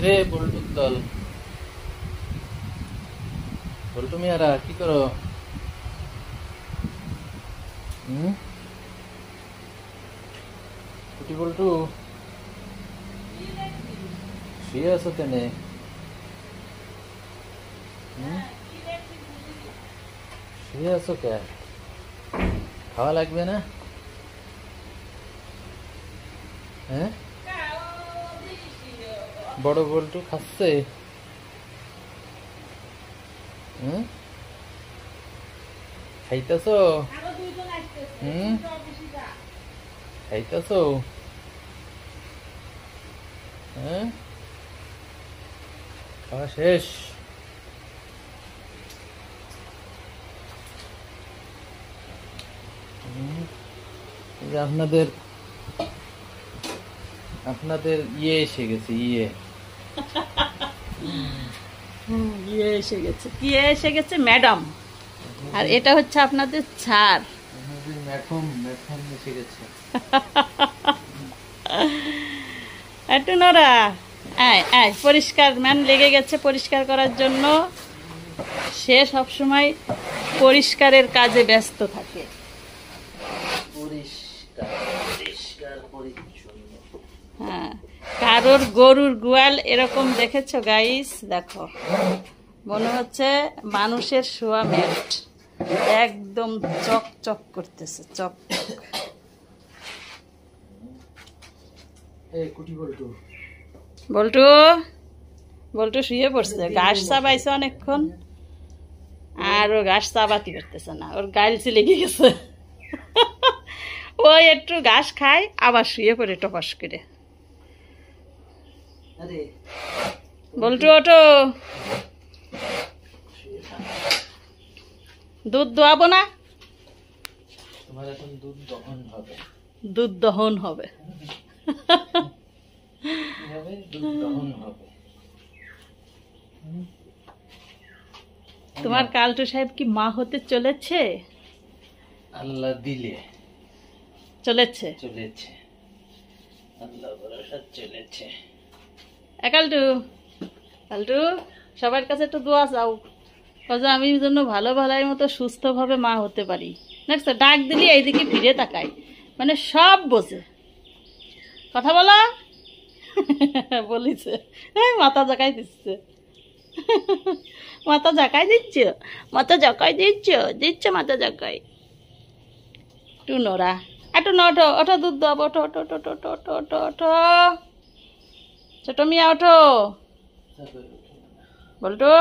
রে বল্টুর দল, বল্টু মিয়ারা কি করো? কুটি বল্টু শুয়ে আছো তেনে? শুয়ে আছো কে? খাওয়া লাগবে না? হ্যাঁ, বড় বল্টু খাচ্ছে? খাইতেছো? খাইতেছো? হ্যাঁ, খাওয়া শেষ? আপনাদের আপনাদের ইয়ে এসে গেছে, ইয়ে এসে গেছে, কি এসে গেছে ম্যাডাম। আর এটা হচ্ছে আপনাদের স্যার, ম্যাডাম। ম্যাডাম এসে গেছে। একটু নোরা আয় আয়, পরিষ্কার ম্যান লেগে গেছে পরিষ্কার করার জন্য। সে সবসময় পরিষ্কারের কাজে ব্যস্ত থাকে। হ্যাঁ, কারোর গরুর গোয়াল এরকম দেখেছো গাইস? দেখো, মনে হচ্ছে মানুষের শোয়া ম্যাট, একদম চকচক করতেছে, চক। বল্টু বল্টু শুয়ে পড়ছে, ঘাস চাবাইছে অনেকক্ষণ, আর ও ঘাস চাবাতে পারতেছে না, ওর গাইলসে লেগে গেছে। ওই একটু ঘাস খায় আবার শুয়ে পড়ে টপাস করে। বল্টু ওঠো, দুধ দোয়াবো না? তোমার এখন দুধ দহন হবে। দুধ দহন হবে। দুধ দহন হবে। তোমার কালটু সাহেব কি মা হতে চলেছে? আল্লাহ দিলে চলেছে, চলেছে, আল্লাহ ভরসা চলেছে। কালটু কালটু সবার কাছে একটু দোয়া চাও, কাজে আমি জন্য ভালো ভালোই মতো সুস্থভাবে মা হতে পারি। নেক্সট ডাক দিলি এইদিকে ফিরে তাকাই, মানে সব বোঝে। কথা বলো। বলিছে, মাথা জাকাই দিচ্ছে, মাথা জাকাই দিচ্ছ, মাথা জাকাই দিচ্ছ, দিচ্ছ মাথা জাকাই। টু নোরা একটু ওঠো, ওঠো দুধ দেবো, ওঠো ওঠো ওঠো ওঠো ওঠো ওঠো ওঠো, ছোট মিয়া ওঠো। বল্টু